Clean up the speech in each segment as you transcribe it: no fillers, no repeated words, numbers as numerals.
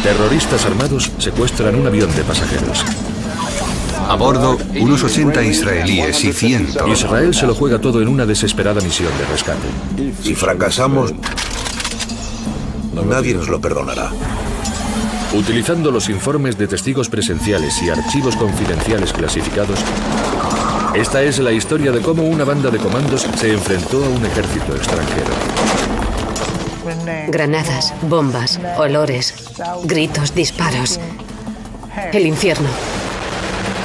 Terroristas armados secuestran un avión de pasajeros. A bordo, unos 80 israelíes y 100. Israel se lo juega todo en una desesperada misión de rescate. Si fracasamos, nadie nos lo perdonará. Utilizando los informes de testigos presenciales y archivos confidenciales clasificados, esta es la historia de cómo una banda de comandos se enfrentó a un ejército extranjero. Granadas, bombas, olores, gritos, disparos. El infierno.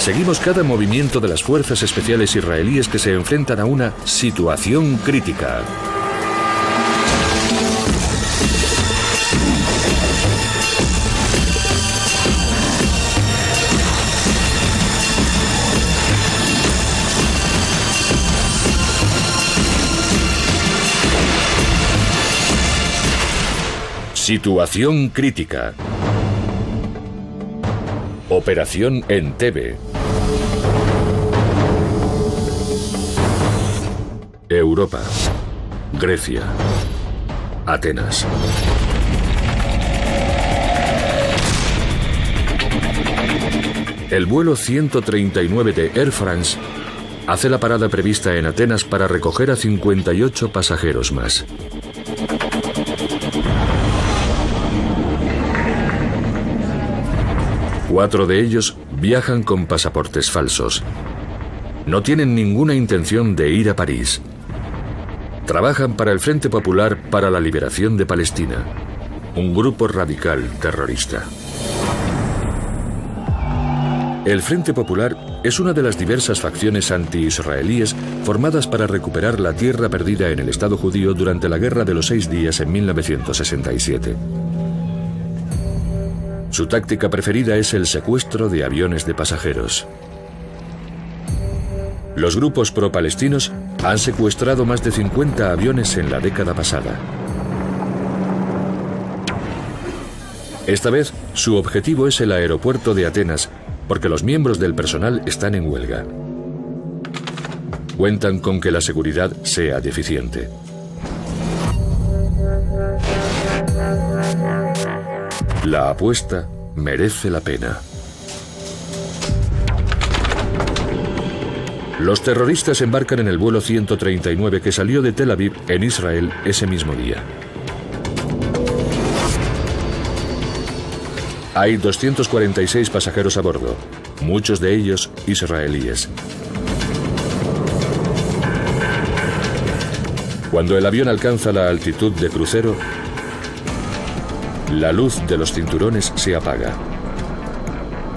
Seguimos cada movimiento de las fuerzas especiales israelíes que se enfrentan a una situación crítica. Situación crítica. Operación Entebbe. Europa. Grecia. Atenas. El vuelo 139 de Air France hace la parada prevista en Atenas para recoger a 58 pasajeros más. Cuatro de ellos viajan con pasaportes falsos. No tienen ninguna intención de ir a París. Trabajan para el Frente Popular para la Liberación de Palestina, un grupo radical terrorista. El Frente Popular es una de las diversas facciones anti-israelíes formadas para recuperar la tierra perdida en el Estado judío durante la Guerra de los 6 Días en 1967. Su táctica preferida es el secuestro de aviones de pasajeros. Los grupos pro-palestinos han secuestrado más de 50 aviones en la década pasada. Esta vez, su objetivo es el aeropuerto de Atenas, porque los miembros del personal están en huelga. Cuentan con que la seguridad sea deficiente. La apuesta merece la pena. Los terroristas embarcan en el vuelo 139 que salió de Tel Aviv, en Israel, ese mismo día. Hay 246 pasajeros a bordo, muchos de ellos israelíes. Cuando el avión alcanza la altitud de crucero, la luz de los cinturones se apaga.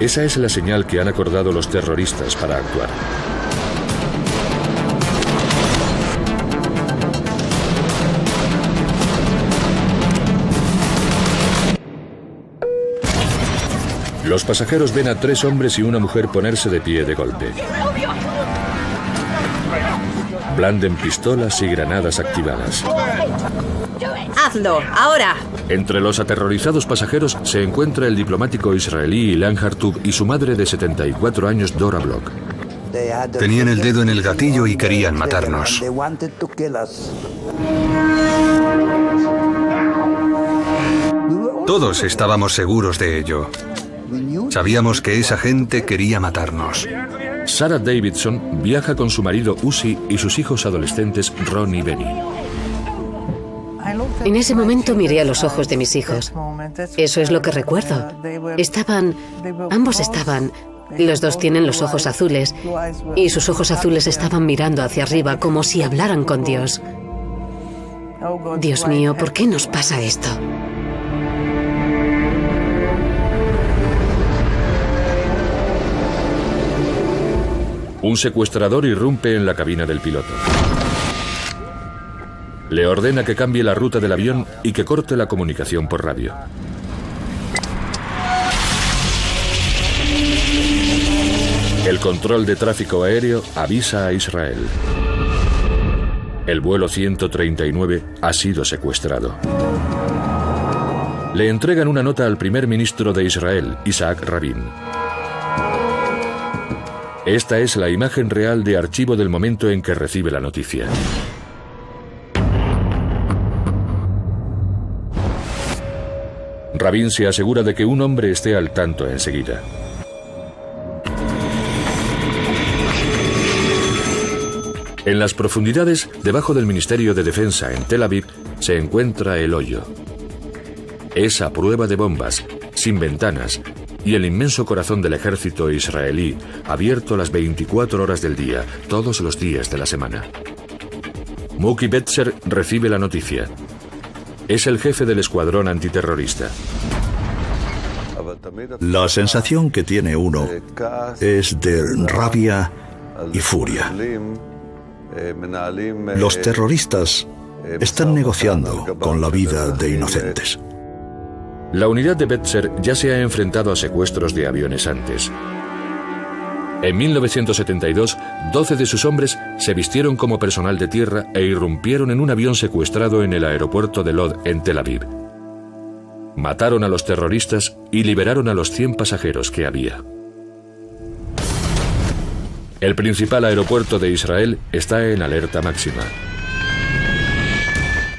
Esa es la señal que han acordado los terroristas para actuar. Los pasajeros ven a 3 hombres y una mujer ponerse de pie de golpe. Blanden pistolas y granadas activadas. ¡Hazlo, ahora! Entre los aterrorizados pasajeros se encuentra el diplomático israelí Ilan Hartub y su madre de 74 años, Dora Bloch. Tenían el dedo en el gatillo y querían matarnos. Todos estábamos seguros de ello. Sabíamos que esa gente quería matarnos. Sarah Davidson viaja con su marido Uzi y sus hijos adolescentes Ron y Benny. En ese momento miré a los ojos de mis hijos. Eso es lo que recuerdo. Ambos estaban. Los dos tienen los ojos azules y sus ojos azules estaban mirando hacia arriba como si hablaran con Dios. Dios mío, ¿por qué nos pasa esto? Un secuestrador irrumpe en la cabina del piloto. Le ordena que cambie la ruta del avión y que corte la comunicación por radio. El control de tráfico aéreo avisa a Israel. El vuelo 139 ha sido secuestrado. Le entregan una nota al primer ministro de Israel, Isaac Rabin. Esta es la imagen real de archivo del momento en que recibe la noticia. Rabin se asegura de que un hombre esté al tanto enseguida. En las profundidades, debajo del Ministerio de Defensa en Tel Aviv, se encuentra el hoyo. Es a prueba de bombas, sin ventanas, y el inmenso corazón del ejército israelí, abierto las 24 horas del día, todos los días de la semana. Mookie Betzer recibe la noticia. Es el jefe del escuadrón antiterrorista. La sensación que tiene uno es de rabia y furia. Los terroristas están negociando con la vida de inocentes. La unidad de Betzer ya se ha enfrentado a secuestros de aviones antes. En 1972, 12 de sus hombres se vistieron como personal de tierra e irrumpieron en un avión secuestrado en el aeropuerto de Lod, en Tel Aviv. Mataron a los terroristas y liberaron a los 100 pasajeros que había. El principal aeropuerto de Israel está en alerta máxima.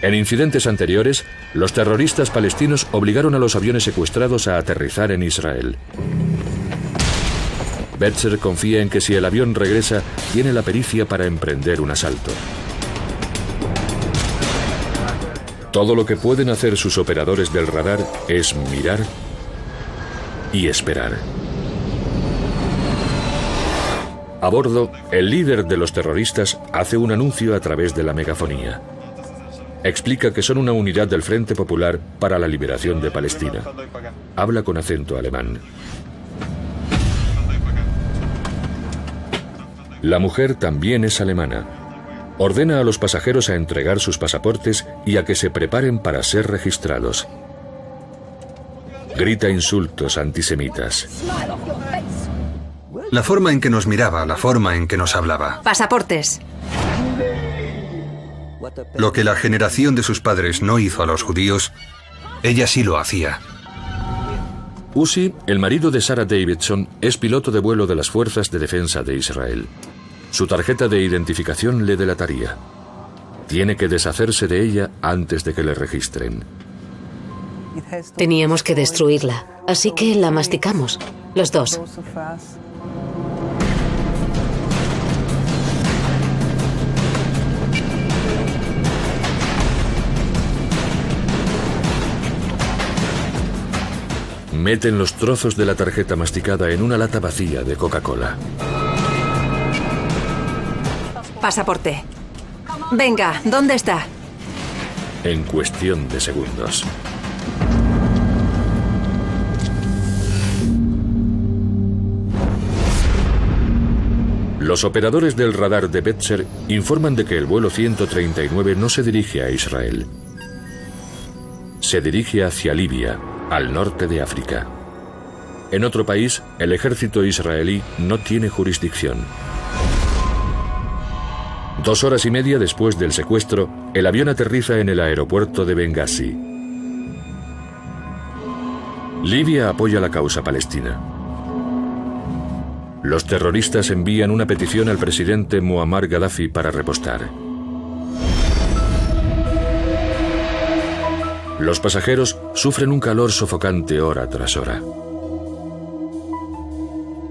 En incidentes anteriores, los terroristas palestinos obligaron a los aviones secuestrados a aterrizar en Israel. Betzer confía en que si el avión regresa, tiene la pericia para emprender un asalto. Todo lo que pueden hacer sus operadores del radar es mirar y esperar. A bordo, el líder de los terroristas hace un anuncio a través de la megafonía. Explica que son una unidad del Frente Popular para la Liberación de Palestina. Habla con acento alemán. La mujer también es alemana. Ordena a los pasajeros a entregar sus pasaportes y a que se preparen para ser registrados. Grita insultos antisemitas. La forma en que nos miraba, la forma en que nos hablaba. Pasaportes. Lo que la generación de sus padres no hizo a los judíos, ella sí lo hacía. Uzi, el marido de Sarah Davidson, es piloto de vuelo de las Fuerzas de Defensa de Israel. Su tarjeta de identificación le delataría. Tiene que deshacerse de ella antes de que le registren. Teníamos que destruirla, así que la masticamos, los dos. Meten los trozos de la tarjeta masticada en una lata vacía de Coca-Cola. Pasaporte. Venga, ¿dónde está? En cuestión de segundos. Los operadores del radar de Betzer informan de que el vuelo 139 no se dirige a Israel. Se dirige hacia Libia, al norte de África. En otro país, el ejército israelí no tiene jurisdicción. 2 horas y media después del secuestro, el avión aterriza en el aeropuerto de Benghazi. Libia apoya la causa palestina. Los terroristas envían una petición al presidente Muammar Gaddafi para repostar. Los pasajeros sufren un calor sofocante hora tras hora.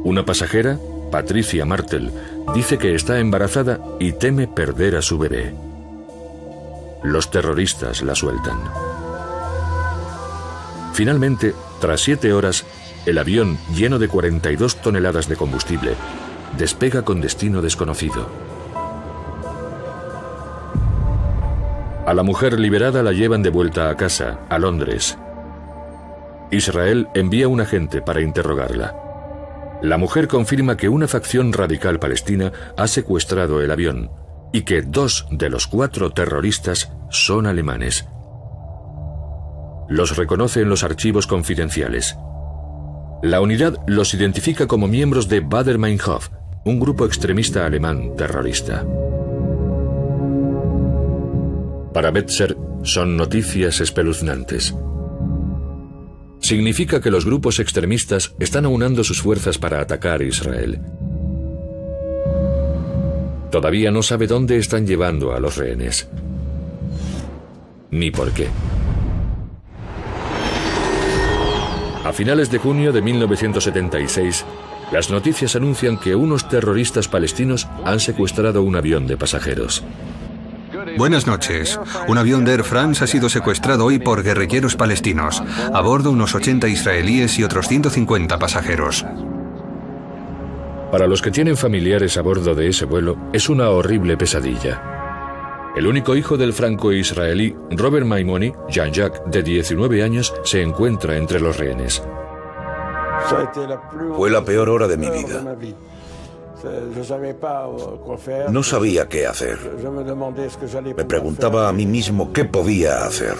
Una pasajera, Patricia Martel, dice que está embarazada y teme perder a su bebé. Los terroristas la sueltan. Finalmente, tras 7 horas, el avión, lleno de 42 toneladas de combustible, despega con destino desconocido. A la mujer liberada la llevan de vuelta a casa, a Londres. Israel envía un agente para interrogarla. La mujer confirma que una facción radical palestina ha secuestrado el avión y que 2 de los 4 terroristas son alemanes. Los reconoce en los archivos confidenciales. La unidad los identifica como miembros de Baader-Meinhof, un grupo extremista alemán terrorista. Para Betzer son noticias espeluznantes. Significa que los grupos extremistas están aunando sus fuerzas para atacar Israel. Todavía no sabe dónde están llevando a los rehenes, ni por qué. A finales de junio de 1976, las noticias anuncian que unos terroristas palestinos han secuestrado un avión de pasajeros. Buenas noches. Un avión de Air France ha sido secuestrado hoy por guerrilleros palestinos. A bordo unos 80 israelíes y otros 150 pasajeros. Para los que tienen familiares a bordo de ese vuelo, es una horrible pesadilla. El único hijo del franco-israelí, Robert Maimoni, Jean-Jacques, de 19 años, se encuentra entre los rehenes. Fue la peor hora de mi vida. No sabía qué hacer. Me preguntaba a mí mismo qué podía hacer,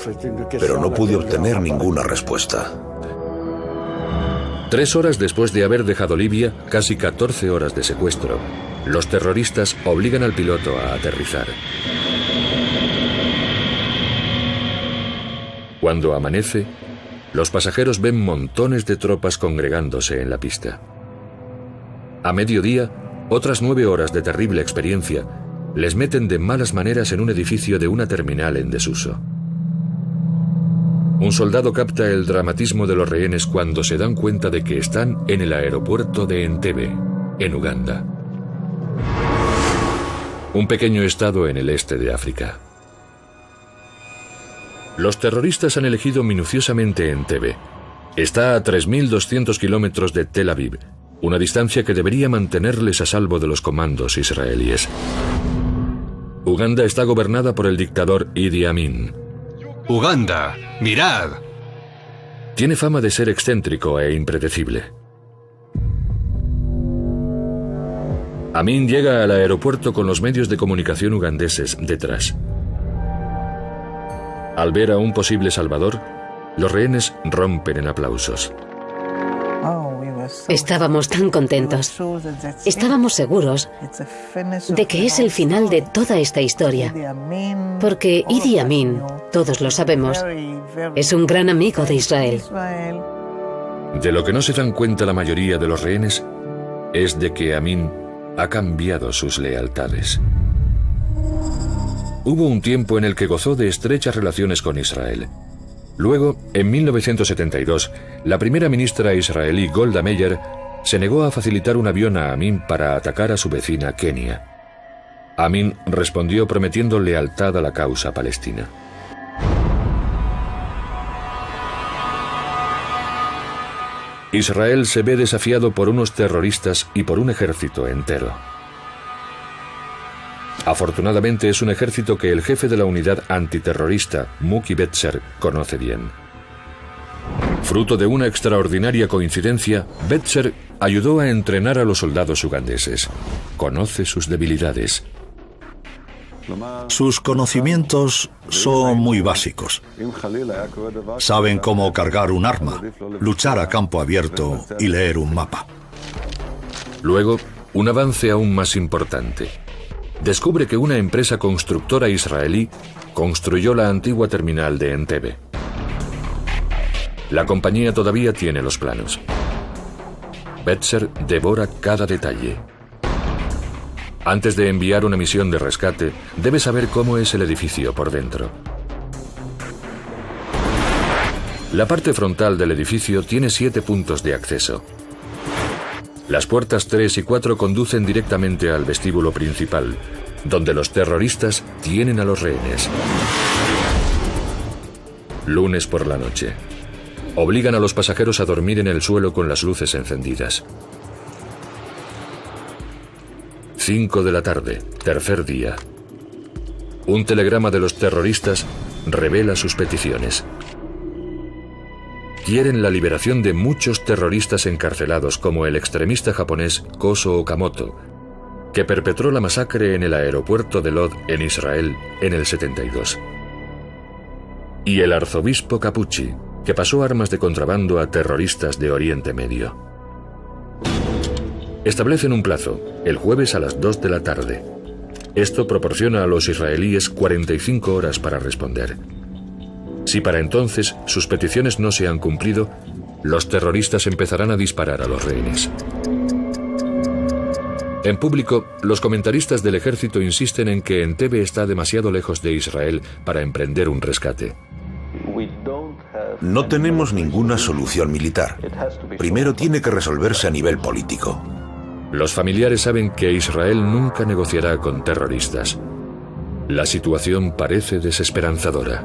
pero no pude obtener ninguna respuesta. 3 horas después de haber dejado Libia, casi 14 horas de secuestro, los terroristas obligan al piloto a aterrizar. Cuando amanece, los pasajeros ven montones de tropas congregándose en la pista. A mediodía, otras 9 horas de terrible experiencia les meten de malas maneras en un edificio de una terminal en desuso. Un soldado capta el dramatismo de los rehenes cuando se dan cuenta de que están en el aeropuerto de Entebbe, en Uganda. Un pequeño estado en el este de África. Los terroristas han elegido minuciosamente Entebbe. Está a 3.200 kilómetros de Tel Aviv, una distancia que debería mantenerles a salvo de los comandos israelíes. Uganda está gobernada por el dictador Idi Amin. ¡Uganda! ¡Mirad! Tiene fama de ser excéntrico e impredecible. Amin llega al aeropuerto con los medios de comunicación ugandeses detrás. Al ver a un posible salvador, los rehenes rompen en aplausos. Estábamos tan contentos. Estábamos seguros de que es el final de toda esta historia. Porque Idi Amin, todos lo sabemos, es un gran amigo de Israel. De lo que no se dan cuenta la mayoría de los rehenes es de que Amin ha cambiado sus lealtades. Hubo un tiempo en el que gozó de estrechas relaciones con Israel. Luego, en 1972, la primera ministra israelí Golda Meir se negó a facilitar un avión a Amin para atacar a su vecina Kenia. Amin respondió prometiendo lealtad a la causa palestina. Israel se ve desafiado por unos terroristas y por un ejército entero. Afortunadamente es un ejército que el jefe de la unidad antiterrorista, Muki Betzer, conoce bien. Fruto de una extraordinaria coincidencia, Betzer ayudó a entrenar a los soldados ugandeses. Conoce sus debilidades. Sus conocimientos son muy básicos. Saben cómo cargar un arma, luchar a campo abierto y leer un mapa. Luego, un avance aún más importante. Descubre que una empresa constructora israelí construyó la antigua terminal de Entebbe. La compañía todavía tiene los planos. Betzer devora cada detalle. Antes de enviar una misión de rescate, debe saber cómo es el edificio por dentro. La parte frontal del edificio tiene 7 puntos de acceso. Las puertas 3 y 4 conducen directamente al vestíbulo principal, donde los terroristas tienen a los rehenes. Lunes por la noche. Obligan a los pasajeros a dormir en el suelo con las luces encendidas. 5 de la tarde, tercer día. Un telegrama de los terroristas revela sus peticiones. Quieren la liberación de muchos terroristas encarcelados, como el extremista japonés Koso Okamoto, que perpetró la masacre en el aeropuerto de Lod, en Israel, en el 72. Y el arzobispo Capucci, que pasó armas de contrabando a terroristas de Oriente Medio. Establecen un plazo, el jueves a las 2 de la tarde. Esto proporciona a los israelíes 45 horas para responder. Si para entonces sus peticiones no se han cumplido, los terroristas empezarán a disparar a los rehenes. En público, los comentaristas del ejército insisten en que Entebbe está demasiado lejos de Israel para emprender un rescate. No tenemos ninguna solución militar. Primero tiene que resolverse a nivel político. Los familiares saben que Israel nunca negociará con terroristas. La situación parece desesperanzadora.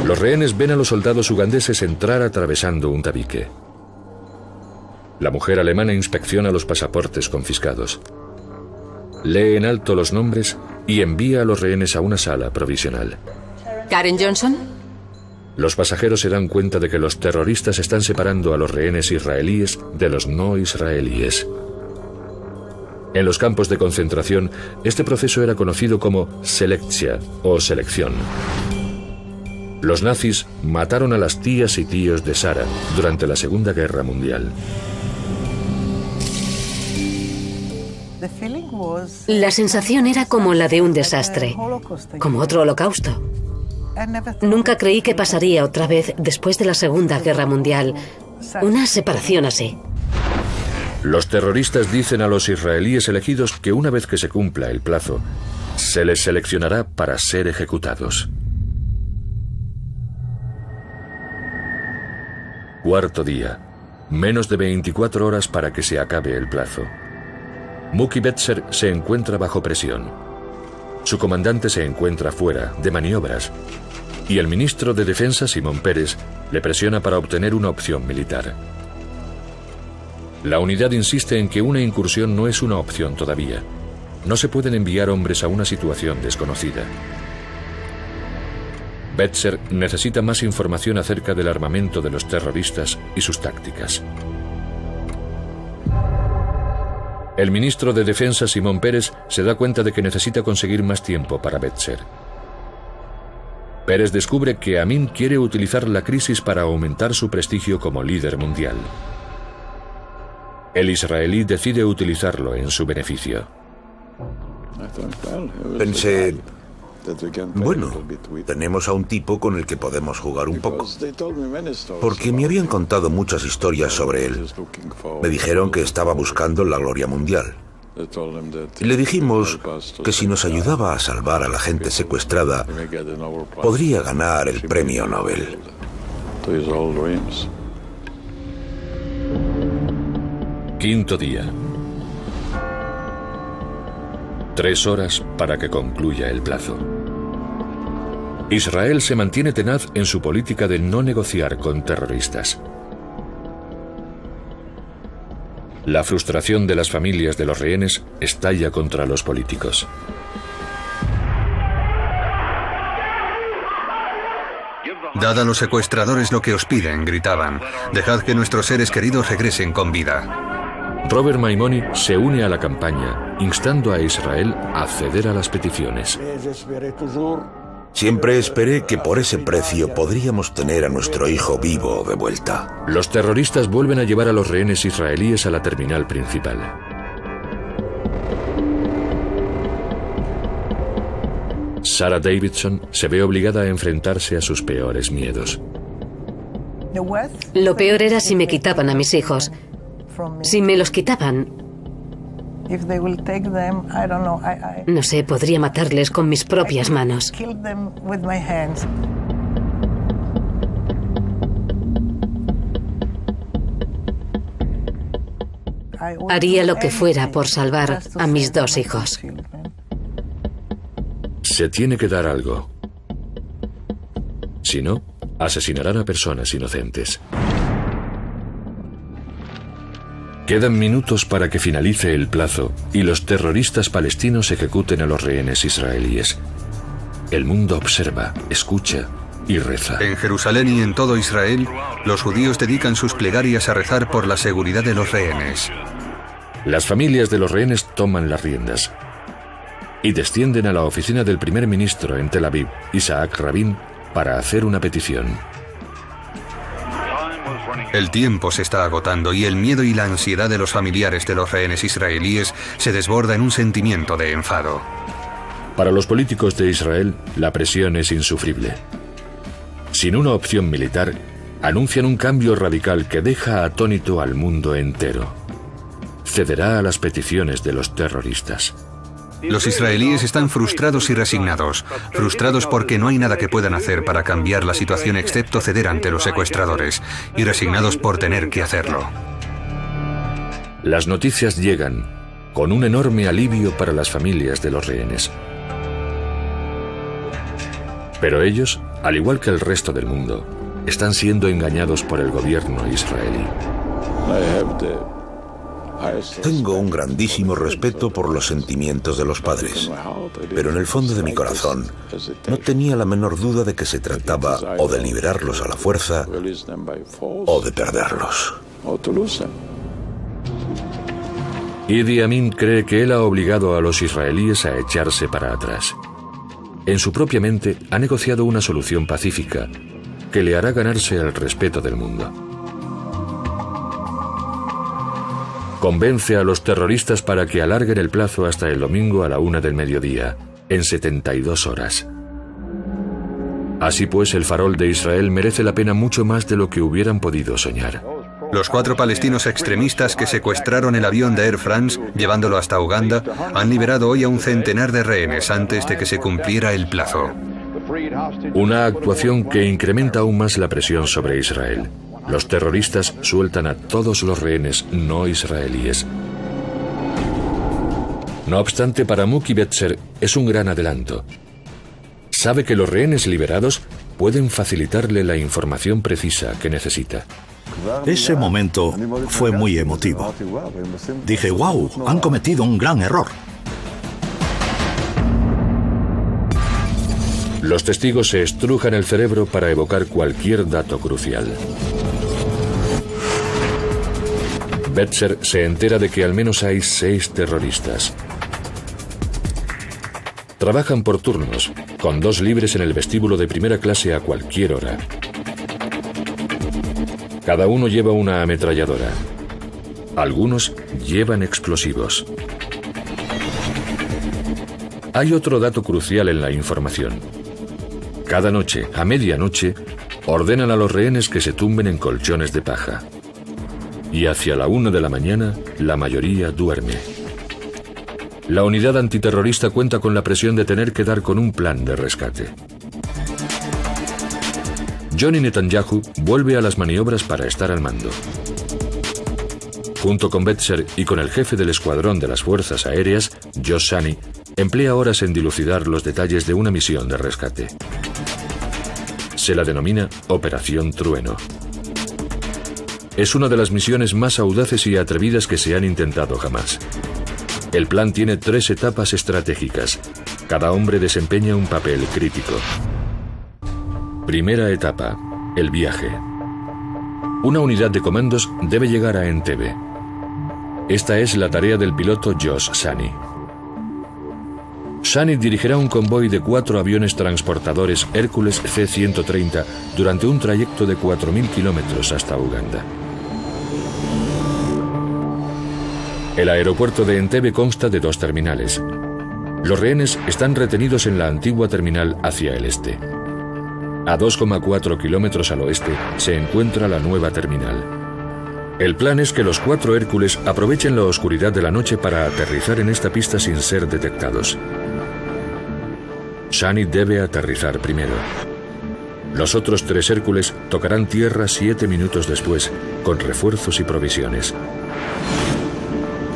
Los rehenes ven a los soldados ugandeses entrar atravesando un tabique. La mujer alemana inspecciona los pasaportes confiscados. Lee en alto los nombres y envía a los rehenes a una sala provisional. ¿Karen Johnson? Los pasajeros se dan cuenta de que los terroristas están separando a los rehenes israelíes de los no israelíes. En los campos de concentración, este proceso era conocido como selektia o selección. Los nazis mataron a las tías y tíos de Sara durante la Segunda Guerra Mundial. La sensación era como la de un desastre, como otro holocausto. Nunca creí que pasaría otra vez después de la Segunda Guerra Mundial una separación así. Los terroristas dicen a los israelíes elegidos que una vez que se cumpla el plazo, se les seleccionará para ser ejecutados. Cuarto día. Menos de 24 horas para que se acabe el plazo. Mookie Betzer se encuentra bajo presión. Su comandante se encuentra fuera, de maniobras, y el ministro de Defensa, Simón Peres, le presiona para obtener una opción militar. La unidad insiste en que una incursión no es una opción todavía. No se pueden enviar hombres a una situación desconocida. Betzer necesita más información acerca del armamento de los terroristas y sus tácticas. El ministro de Defensa, Simón Peres, se da cuenta de que necesita conseguir más tiempo para Betzer. Peres descubre que Amin quiere utilizar la crisis para aumentar su prestigio como líder mundial. El israelí decide utilizarlo en su beneficio. Pensé, bueno, tenemos a un tipo con el que podemos jugar un poco. Porque me habían contado muchas historias sobre él. Me dijeron que estaba buscando la gloria mundial. Y le dijimos que si nos ayudaba a salvar a la gente secuestrada, podría ganar el premio Nobel. Quinto día. 3 horas para que concluya el plazo. Israel se mantiene tenaz en su política de no negociar con terroristas. La frustración de las familias de los rehenes estalla contra los políticos. Dad a los secuestradores lo que os piden, gritaban. Dejad que nuestros seres queridos regresen con vida. Robert Maimoni se une a la campaña, instando a Israel a ceder a las peticiones. Siempre esperé que por ese precio podríamos tener a nuestro hijo vivo de vuelta. Los terroristas vuelven a llevar a los rehenes israelíes a la terminal principal. Sarah Davidson se ve obligada a enfrentarse a sus peores miedos. Lo peor era si me quitaban a mis hijos. Si me los quitaban, no sé, podría matarles con mis propias manos. Haría lo que fuera por salvar a mis 2 hijos. Se tiene que dar algo. Si no, asesinarán a personas inocentes. Quedan minutos para que finalice el plazo y los terroristas palestinos ejecuten a los rehenes israelíes. El mundo observa, escucha y reza. En Jerusalén y en todo Israel, los judíos dedican sus plegarias a rezar por la seguridad de los rehenes. Las familias de los rehenes toman las riendas y descienden a la oficina del primer ministro en Tel Aviv, Isaac Rabin, para hacer una petición. El tiempo se está agotando y el miedo y la ansiedad de los familiares de los rehenes israelíes se desborda en un sentimiento de enfado. Para los políticos de Israel, la presión es insufrible. Sin una opción militar, anuncian un cambio radical que deja atónito al mundo entero. Cederá a las peticiones de los terroristas. Los israelíes están frustrados y resignados. Frustrados porque no hay nada que puedan hacer para cambiar la situación excepto ceder ante los secuestradores. Y resignados por tener que hacerlo. Las noticias llegan con un enorme alivio para las familias de los rehenes. Pero ellos, al igual que el resto del mundo, están siendo engañados por el gobierno israelí. Tengo un grandísimo respeto por los sentimientos de los padres, pero en el fondo de mi corazón no tenía la menor duda de que se trataba o de liberarlos a la fuerza o de perderlos. Idi Amin cree que él ha obligado a los israelíes a echarse para atrás. En su propia mente ha negociado una solución pacífica que le hará ganarse el respeto del mundo. Convence a los terroristas para que alarguen el plazo hasta el domingo a la 1 del mediodía, en 72 horas. Así pues, el farol de Israel merece la pena mucho más de lo que hubieran podido soñar. Los 4 palestinos extremistas que secuestraron el avión de Air France, llevándolo hasta Uganda, han liberado hoy a un centenar de rehenes antes de que se cumpliera el plazo. Una actuación que incrementa aún más la presión sobre Israel. Los terroristas sueltan a todos los rehenes no israelíes. No obstante, para Mookie Betzer es un gran adelanto. Sabe que los rehenes liberados pueden facilitarle la información precisa que necesita. Ese momento fue muy emotivo. Dije, wow, han cometido un gran error. Los testigos se estrujan el cerebro para evocar cualquier dato crucial. Betzer se entera de que al menos hay 6 terroristas. Trabajan por turnos, con 2 libres en el vestíbulo de primera clase a cualquier hora. Cada uno lleva una ametralladora. Algunos llevan explosivos. Hay otro dato crucial en la información. Cada noche, a medianoche, ordenan a los rehenes que se tumben en colchones de paja. Y hacia la 1 de la mañana, la mayoría duerme. La unidad antiterrorista cuenta con la presión de tener que dar con un plan de rescate. Johnny Netanyahu vuelve a las maniobras para estar al mando. Junto con Betzer y con el jefe del escuadrón de las fuerzas aéreas, Josh Shani, emplea horas en dilucidar los detalles de una misión de rescate. Se la denomina Operación Trueno. Es una de las misiones más audaces y atrevidas que se han intentado jamás. El plan tiene 3 etapas estratégicas. Cada hombre desempeña un papel crítico. Primera etapa, el viaje. Una unidad de comandos debe llegar a Entebbe. Esta es la tarea del piloto Josh Shani. Shani dirigirá un convoy de 4 aviones transportadores Hércules C-130 durante un trayecto de 4.000 kilómetros hasta Uganda. El aeropuerto de Entebbe consta de 2 terminales. Los rehenes están retenidos en la antigua terminal hacia el este. A 2,4 kilómetros al oeste se encuentra la nueva terminal. El plan es que los 4 Hércules aprovechen la oscuridad de la noche para aterrizar en esta pista sin ser detectados. Shani debe aterrizar primero. Los otros 3 Hércules tocarán tierra 7 minutos después, con refuerzos y provisiones.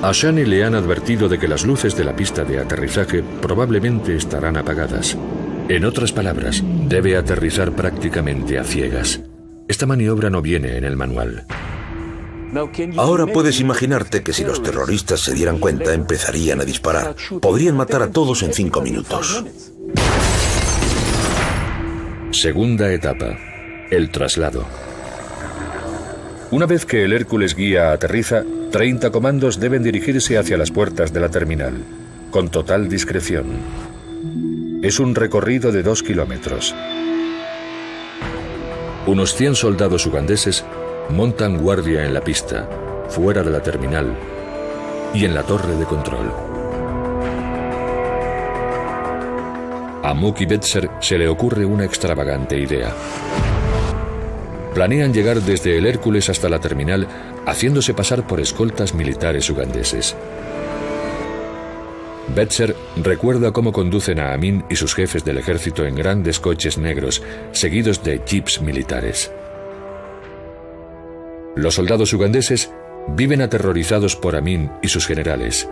A Shani le han advertido de que las luces de la pista de aterrizaje probablemente estarán apagadas. En otras palabras, debe aterrizar prácticamente a ciegas. Esta maniobra no viene en el manual. Ahora puedes imaginarte que si los terroristas se dieran cuenta, empezarían a disparar. Podrían matar a todos en 5 minutos. Segunda etapa, el traslado. Una vez que el Hércules guía aterriza, 30 comandos deben dirigirse hacia las puertas de la terminal, con total discreción. Es un recorrido de 2 kilómetros. Unos 100 soldados ugandeses montan guardia en la pista, fuera de la terminal y en la torre de control. A Mookie Betzer se le ocurre una extravagante idea. Planean llegar desde el Hércules hasta la terminal, haciéndose pasar por escoltas militares ugandeses. Betzer recuerda cómo conducen a Amin y sus jefes del ejército en grandes coches negros, seguidos de jeeps militares. Los soldados ugandeses viven aterrorizados por Amin y sus generales.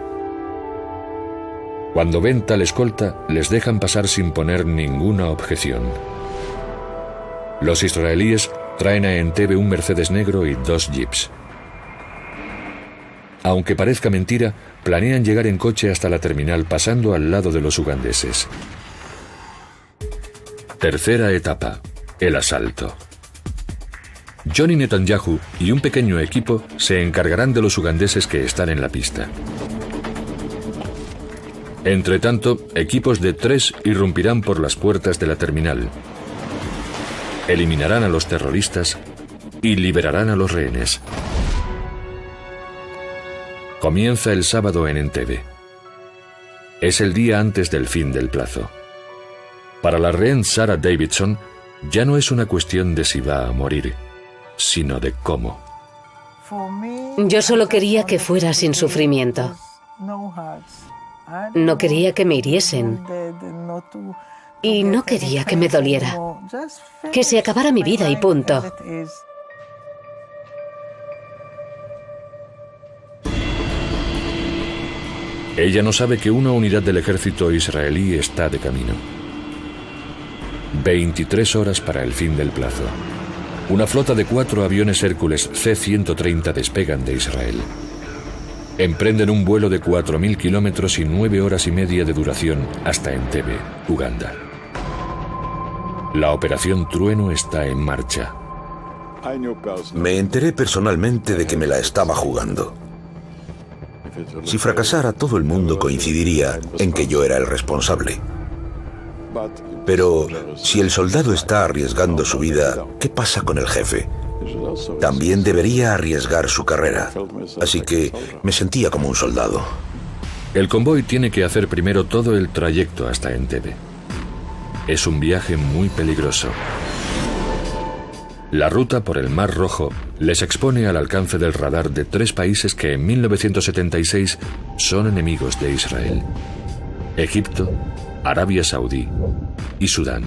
Cuando ven tal escolta, les dejan pasar sin poner ninguna objeción. Los israelíes traen a Entebbe un Mercedes negro y 2 jeeps. Aunque parezca mentira, planean llegar en coche hasta la terminal pasando al lado de los ugandeses. Tercera etapa: el asalto. Johnny Netanyahu y un pequeño equipo se encargarán de los ugandeses que están en la pista. Entre tanto, equipos de 3 irrumpirán por las puertas de la terminal. Eliminarán a los terroristas y liberarán a los rehenes. Comienza el sábado en Entebbe. Es el día antes del fin del plazo. Para la rehén Sarah Davidson, ya no es una cuestión de si va a morir, sino de cómo. Yo solo quería que fuera sin sufrimiento. No quería que me hiriesen. Y no quería que me doliera. Que se acabara mi vida y punto. Ella no sabe que una unidad del ejército israelí está de camino. 23 horas para el fin del plazo. Una flota de 4 aviones Hércules C-130 despegan de Israel. Emprenden un vuelo de 4.000 kilómetros y 9 horas y media de duración hasta Entebbe, Uganda. La Operación Trueno está en marcha. Me enteré personalmente de que me la estaba jugando. Si fracasara, todo el mundo coincidiría en que yo era el responsable. Pero si el soldado está arriesgando su vida, ¿qué pasa con el jefe? También debería arriesgar su carrera. Así que me sentía como un soldado. El convoy tiene que hacer primero todo el trayecto hasta Entebbe. Es un viaje muy peligroso. La ruta por el Mar Rojo les expone al alcance del radar de 3 países que en 1976 son enemigos de Israel: Egipto, Arabia Saudí y Sudán.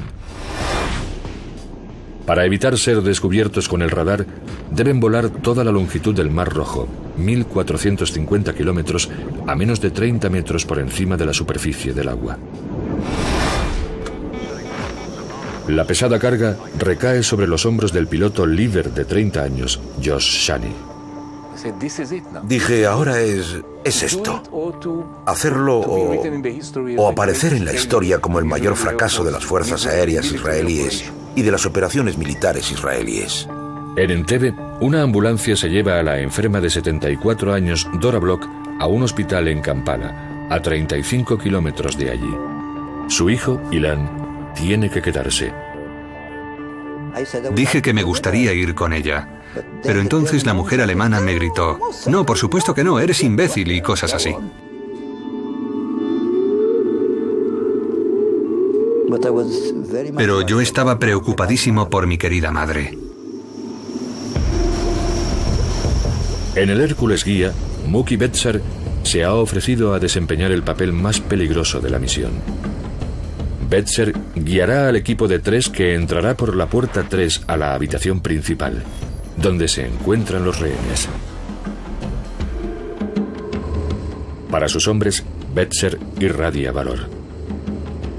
Para evitar ser descubiertos con el radar, deben volar toda la longitud del Mar Rojo, 1.450 kilómetros, a menos de 30 metros por encima de la superficie del agua. La pesada carga recae sobre los hombros del piloto líder de 30 años, Josh Shani. Dije, ahora es esto. Hacerlo o aparecer en la historia como el mayor fracaso de las fuerzas aéreas israelíes y de las operaciones militares israelíes. En Entebbe, una ambulancia se lleva a la enferma de 74 años, Dora Block, a un hospital en Kampala, a 35 kilómetros de allí. Su hijo, Ilan, tiene que quedarse. Dije que me gustaría ir con ella, pero entonces la mujer alemana me gritó: «No, por supuesto que no, eres imbécil», y cosas así. Pero yo estaba preocupadísimo por mi querida madre. En el Hércules Guía, Mookie Betzer se ha ofrecido a desempeñar el papel más peligroso de la misión. Betzer guiará al equipo de 3 que entrará por la puerta 3 a la habitación principal, donde se encuentran los rehenes. Para sus hombres, Betzer irradia valor.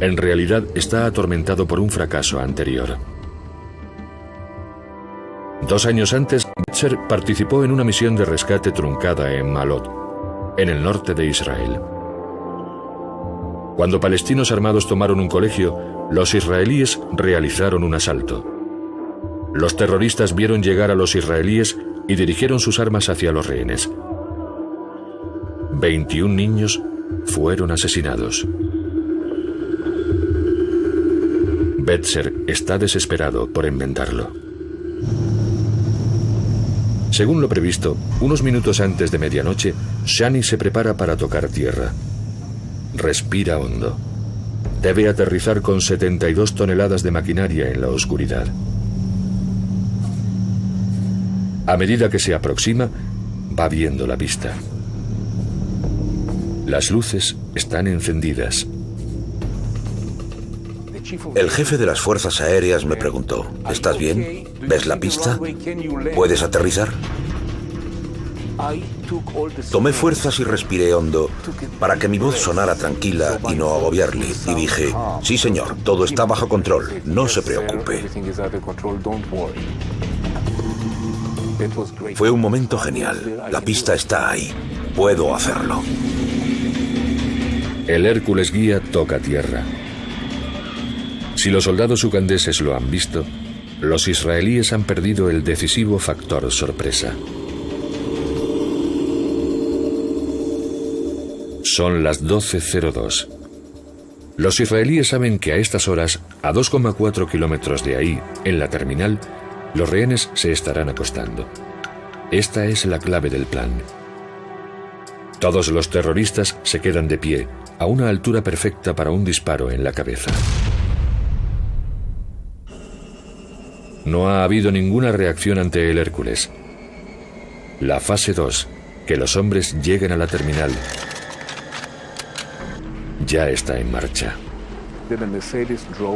En realidad está atormentado por un fracaso anterior. 2 años antes, Betzer participó en una misión de rescate truncada en Malot, en el norte de Israel. Cuando palestinos armados tomaron un colegio, los israelíes realizaron un asalto. Los terroristas vieron llegar a los israelíes y dirigieron sus armas hacia los rehenes. 21 niños fueron asesinados. Betzer está desesperado por enmendarlo. Según lo previsto, unos minutos antes de medianoche, Shani se prepara para tocar tierra. Respira hondo. Debe aterrizar con 72 toneladas de maquinaria en la oscuridad. A medida que se aproxima, va viendo la pista. Las luces están encendidas. El jefe de las fuerzas aéreas me preguntó: ¿estás bien? ¿Ves la pista? ¿Puedes aterrizar? Tomé fuerzas y respiré hondo para que mi voz sonara tranquila y no agobiarle. Y dije: sí, señor, todo está bajo control, no se preocupe. Fue un momento genial. La pista está ahí. Puedo hacerlo. El Hércules guía toca tierra. Si los soldados ugandeses lo han visto, los israelíes han perdido el decisivo factor sorpresa. Son las 12:02. Los israelíes saben que a estas horas, a 2,4 kilómetros de ahí, en la terminal, los rehenes se estarán acostando. Esta es la clave del plan. Todos los terroristas se quedan de pie, a una altura perfecta para un disparo en la cabeza. No ha habido ninguna reacción ante el Hércules. La fase 2, que los hombres lleguen a la terminal, ya está en marcha.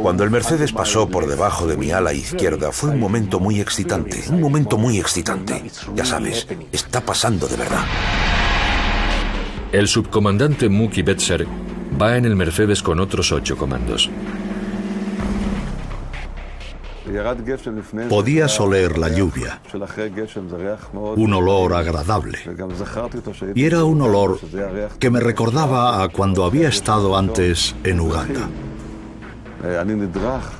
Cuando el Mercedes pasó por debajo de mi ala izquierda, fue un momento muy excitante, un momento muy excitante. Ya sabes, está pasando de verdad. El subcomandante Mookie Betzer va en el Mercedes con otros 8 comandos. Podías oler la lluvia, un olor agradable. Y era un olor que me recordaba a cuando había estado antes en Uganda.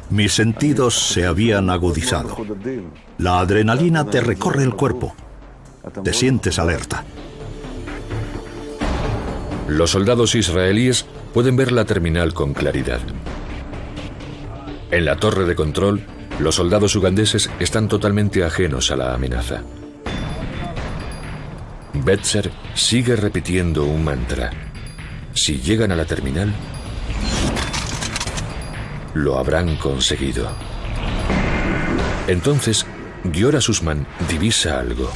Mis sentidos se habían agudizado. La adrenalina te recorre el cuerpo. Te sientes alerta. Los soldados israelíes pueden ver la terminal con claridad. En la torre de control, los soldados ugandeses están totalmente ajenos a la amenaza. Betzer sigue repitiendo un mantra. Si llegan a la terminal, lo habrán conseguido. Entonces, Giora Sussman divisa algo.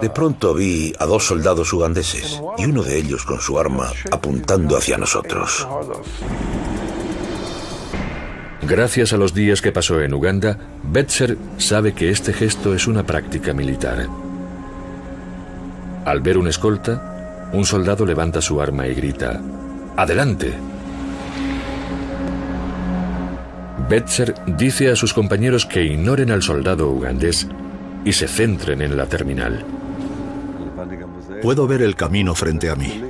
De pronto vi a 2 soldados ugandeses y uno de ellos con su arma apuntando hacia nosotros. Gracias a los días que pasó en Uganda, Betzer sabe que este gesto es una práctica militar. Al ver un escolta, un soldado levanta su arma y grita: ¡adelante! Betzer dice a sus compañeros que ignoren al soldado ugandés y se centren en la terminal. Puedo ver el camino frente a mí.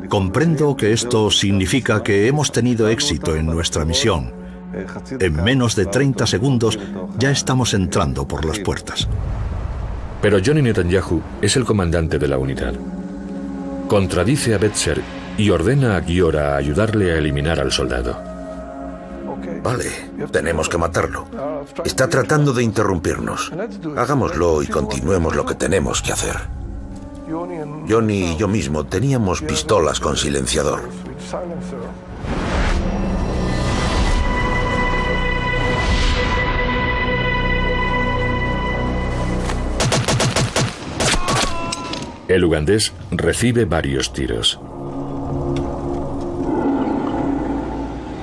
Comprendo que esto significa que hemos tenido éxito en nuestra misión. En menos de 30 segundos ya estamos entrando por las puertas. Pero Johnny Netanyahu es el comandante de la unidad. Contradice a Betzer y ordena a Giora ayudarle a eliminar al soldado. Vale, tenemos que matarlo. Está tratando de interrumpirnos. Hagámoslo y continuemos lo que tenemos que hacer. Johnny y yo mismo teníamos pistolas con silenciador. El ugandés recibe varios tiros.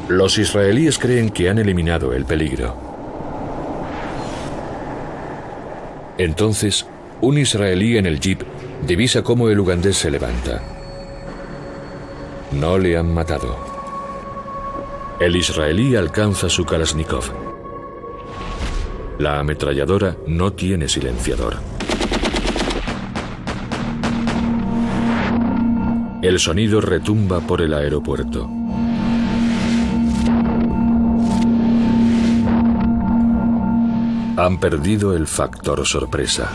Los israelíes creen que han eliminado el peligro. Entonces, un israelí en el jeep divisa cómo el ugandés se levanta. No le han matado. El israelí alcanza su Kalashnikov. La ametralladora no tiene silenciador. El sonido retumba por el aeropuerto. Han perdido el factor sorpresa.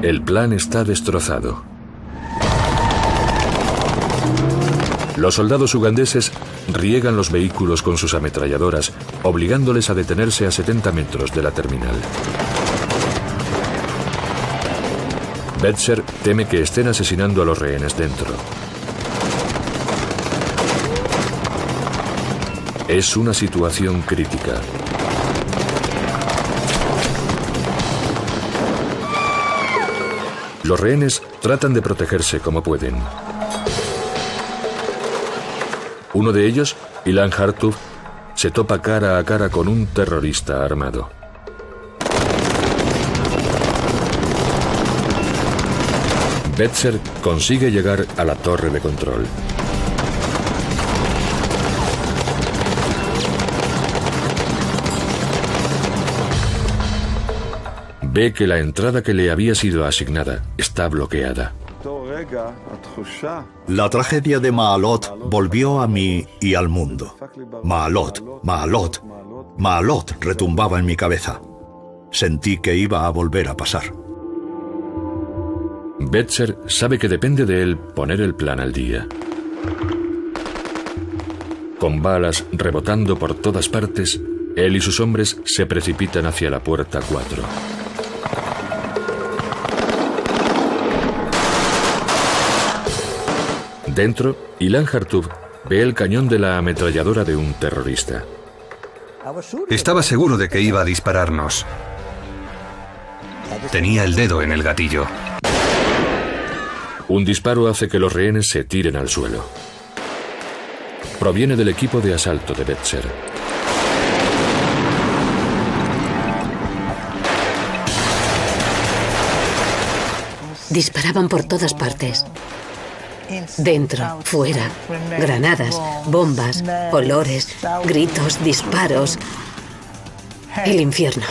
El plan está destrozado. Los soldados ugandeses riegan los vehículos con sus ametralladoras, obligándoles a detenerse a 70 metros de la terminal. Betzer teme que estén asesinando a los rehenes dentro. Es una situación crítica. Los rehenes tratan de protegerse como pueden. Uno de ellos, Ilan Hartub, se topa cara a cara con un terrorista armado. Betzer consigue llegar a la torre de control. Ve que la entrada que le había sido asignada está bloqueada. La tragedia de Maalot volvió a mí y al mundo. Maalot, Maalot, Maalot retumbaba en mi cabeza. Sentí que iba a volver a pasar. Betzer sabe que depende de él poner el plan al día. Con balas rebotando por todas partes, él y sus hombres se precipitan hacia la puerta 4. Dentro, Ilan Hartub ve el cañón de la ametralladora de un terrorista. Estaba seguro de que iba a dispararnos. Tenía el dedo en el gatillo. Un disparo hace que los rehenes se tiren al suelo. Proviene del equipo de asalto de Betzer. Disparaban por todas partes. Dentro, fuera, granadas, bombas, olores, gritos, disparos. El infierno.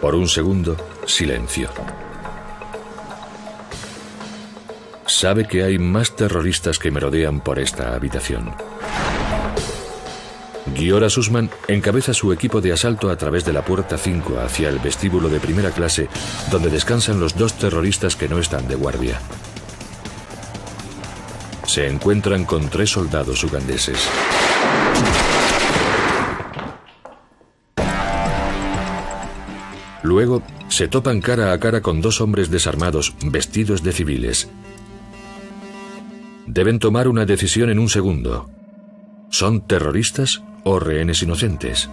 Por un segundo, silencio. Sabe que hay más terroristas que merodean por esta habitación. Giora Sussman encabeza su equipo de asalto a través de la puerta 5 hacia el vestíbulo de primera clase, donde descansan los 2 terroristas que no están de guardia. Se encuentran con 3 soldados ugandeses. Luego, se topan cara a cara con 2 hombres desarmados, vestidos de civiles. Deben tomar una decisión en un segundo. ¿Son terroristas o rehenes inocentes?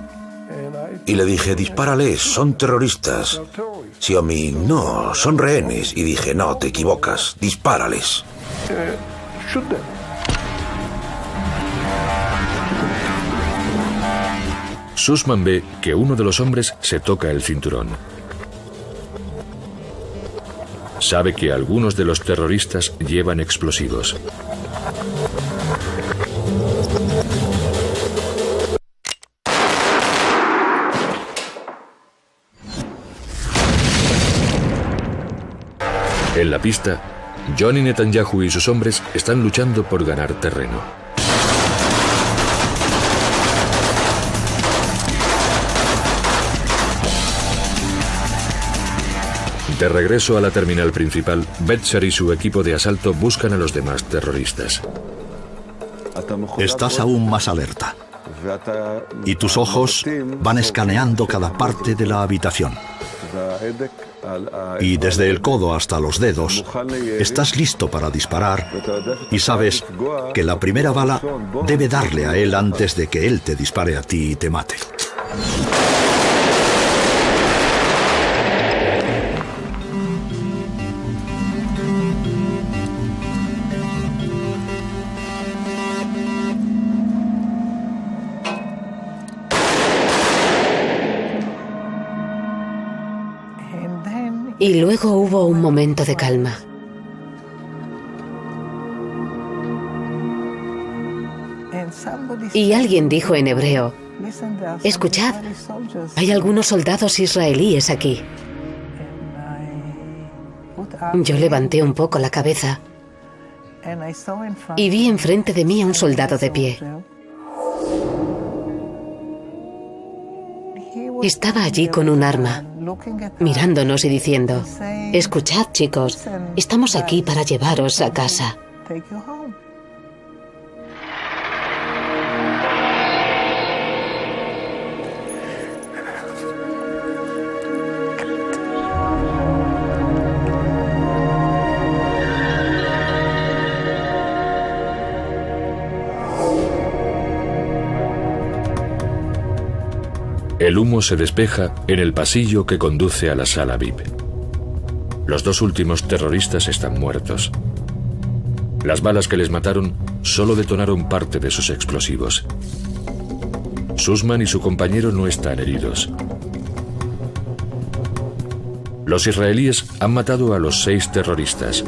Y le dije, dispárales, son terroristas. Xiaomi, no, son rehenes. Y dije, no, te equivocas, dispárales. Sussman ve que uno de los hombres se toca el cinturón. Sabe que algunos de los terroristas llevan explosivos. En la pista, Johnny Netanyahu y sus hombres están luchando por ganar terreno. De regreso a la terminal principal, Betzer y su equipo de asalto buscan a los demás terroristas. Estás aún más alerta. Y tus ojos van escaneando cada parte de la habitación. Y desde el codo hasta los dedos, estás listo para disparar y sabes que la primera bala debe darle a él antes de que él te dispare a ti y te mate. Y luego hubo un momento de calma. Y alguien dijo en hebreo, escuchad, hay algunos soldados israelíes aquí. Yo levanté un poco la cabeza y vi enfrente de mí a un soldado de pie. Estaba allí con un arma, mirándonos y diciendo, escuchad, chicos, estamos aquí para llevaros a casa. El humo se despeja en el pasillo que conduce a la sala VIP. Los dos últimos terroristas están muertos. Las balas que les mataron solo detonaron parte de sus explosivos. Sussman y su compañero no están heridos. Los israelíes han matado a los 6 terroristas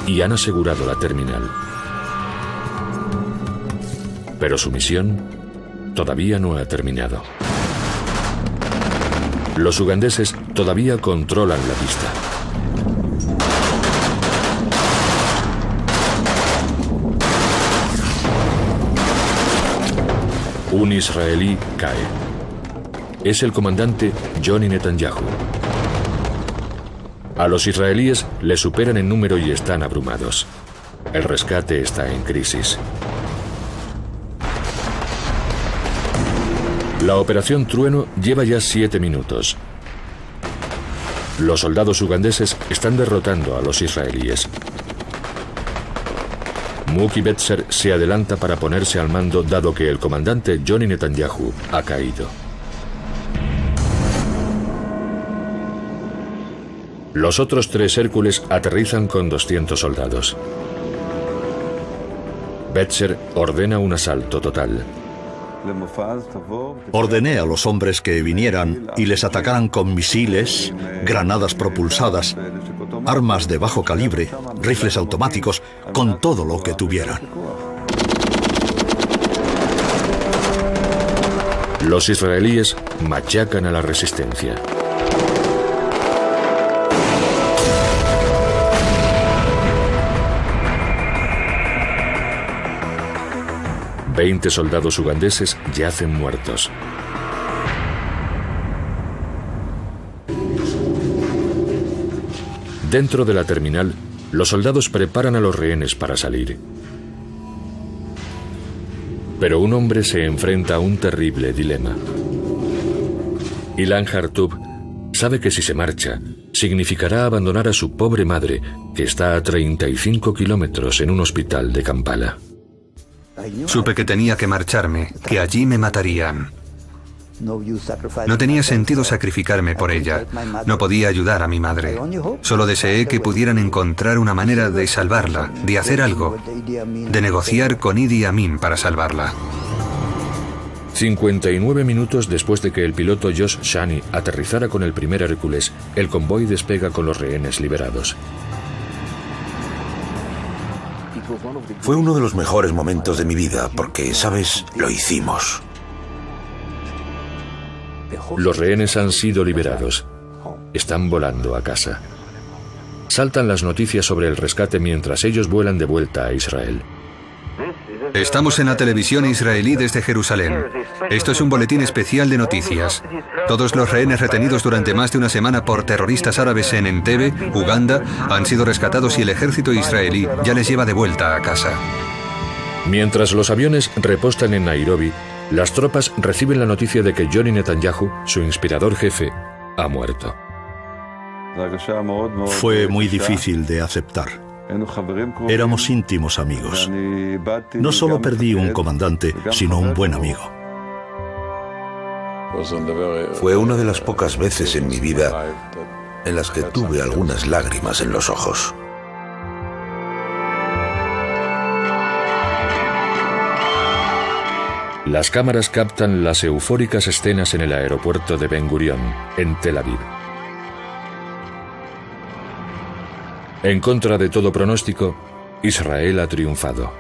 y han asegurado la terminal. Pero su misión todavía no ha terminado. Los ugandeses todavía controlan la pista. Un israelí cae. Es el comandante Johnny Netanyahu. A los israelíes le superan en número y están abrumados. El rescate está en crisis. La operación Trueno lleva ya 7 minutos. Los soldados ugandeses están derrotando a los israelíes. Mookie Betzer se adelanta para ponerse al mando dado que el comandante Johnny Netanyahu ha caído. Los otros 3 Hércules aterrizan con 200 soldados. Betzer ordena un asalto total. Ordené a los hombres que vinieran y les atacaran con misiles, granadas propulsadas, armas de bajo calibre, rifles automáticos, con todo lo que tuvieran. Los israelíes machacan a la resistencia. ...20 soldados ugandeses yacen muertos. Dentro de la terminal, los soldados preparan a los rehenes para salir. Pero un hombre se enfrenta a un terrible dilema. Ilan Hartub sabe que si se marcha, significará abandonar a su pobre madre, que está a 35 kilómetros en un hospital de Kampala. Supe que tenía que marcharme, que allí me matarían. No tenía sentido sacrificarme por ella. No podía ayudar a mi madre. Solo deseé que pudieran encontrar una manera de salvarla, de hacer algo, de negociar con Idi Amin para salvarla. 59 minutos después de que el piloto Josh Shani aterrizara con el primer Hércules, el convoy despega con los rehenes liberados. Fue uno de los mejores momentos de mi vida porque, ¿sabes? Lo hicimos. Los rehenes han sido liberados. Están volando a casa. Saltan las noticias sobre el rescate mientras ellos vuelan de vuelta a Israel. Estamos en la televisión israelí desde Jerusalén. Esto es un boletín especial de noticias. Todos los rehenes retenidos durante más de una semana por terroristas árabes en Entebbe, Uganda, han sido rescatados y el ejército israelí ya les lleva de vuelta a casa. Mientras los aviones repostan en Nairobi, las tropas reciben la noticia de que Johnny Netanyahu, su inspirador jefe, ha muerto. Fue muy difícil de aceptar. Éramos íntimos amigos. No solo perdí un comandante, sino un buen amigo. Fue una de las pocas veces en mi vida en las que tuve algunas lágrimas en los ojos. Las cámaras captan las eufóricas escenas en el aeropuerto de Ben Gurion, en Tel Aviv. En contra de todo pronóstico, Israel ha triunfado.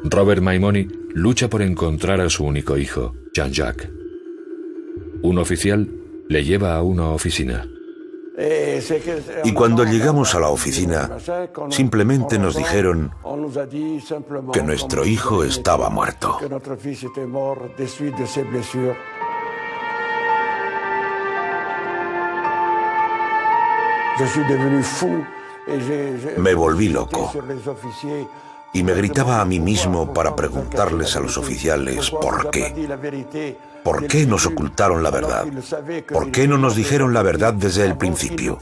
Robert Maimoni lucha por encontrar a su único hijo, Jean-Jacques. Un oficial le lleva a una oficina. Y cuando llegamos a la oficina, simplemente nos dijeron que nuestro hijo estaba muerto. Me volví loco. Y me gritaba a mí mismo para preguntarles a los oficiales por qué. ¿Por qué nos ocultaron la verdad? ¿Por qué no nos dijeron la verdad desde el principio?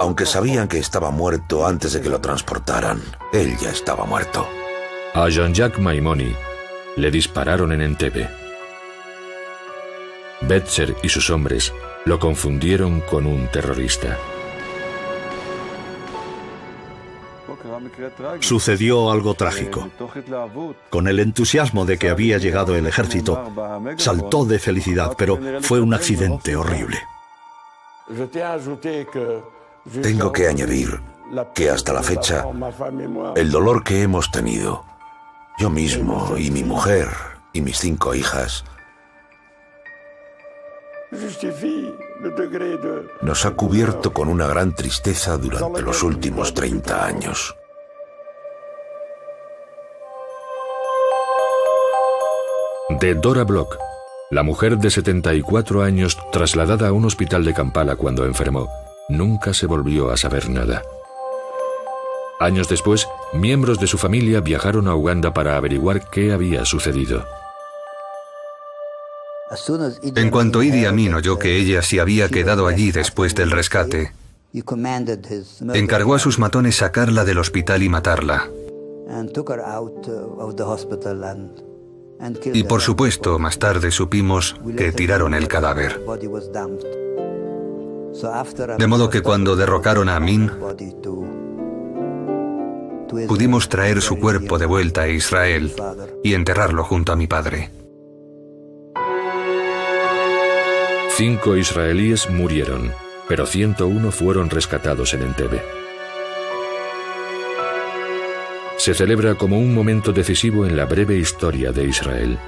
Aunque sabían que estaba muerto antes de que lo transportaran, él ya estaba muerto. A Jean-Jacques Maimoni le dispararon en Entebbe. Betzer y sus hombres lo confundieron con un terrorista. Sucedió algo trágico. Con el entusiasmo de que había llegado el ejército, saltó de felicidad, pero fue un accidente horrible. Tengo que añadir que hasta la fecha, el dolor que hemos tenido, yo mismo y mi mujer y mis 5 hijas, nos ha cubierto con una gran tristeza durante los últimos 30 años. De Dora Bloch, la mujer de 74 años trasladada a un hospital de Kampala cuando enfermó, nunca se volvió a saber nada. Años después, miembros de su familia viajaron a Uganda para averiguar qué había sucedido. En cuanto Idi Amin oyó que ella se había quedado allí después del rescate, encargó a sus matones sacarla del hospital y matarla. Y por supuesto, más tarde supimos que tiraron el cadáver. De modo que cuando derrocaron a Amin, pudimos traer su cuerpo de vuelta a Israel y enterrarlo junto a mi padre. 5 israelíes murieron, pero 101 fueron rescatados en Entebbe. Se celebra como un momento decisivo en la breve historia de Israel.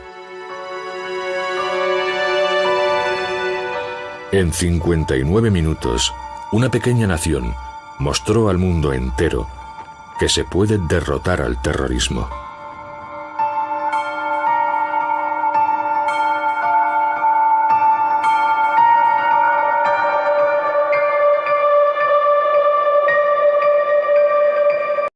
En 59 minutos, una pequeña nación mostró al mundo entero que se puede derrotar al terrorismo.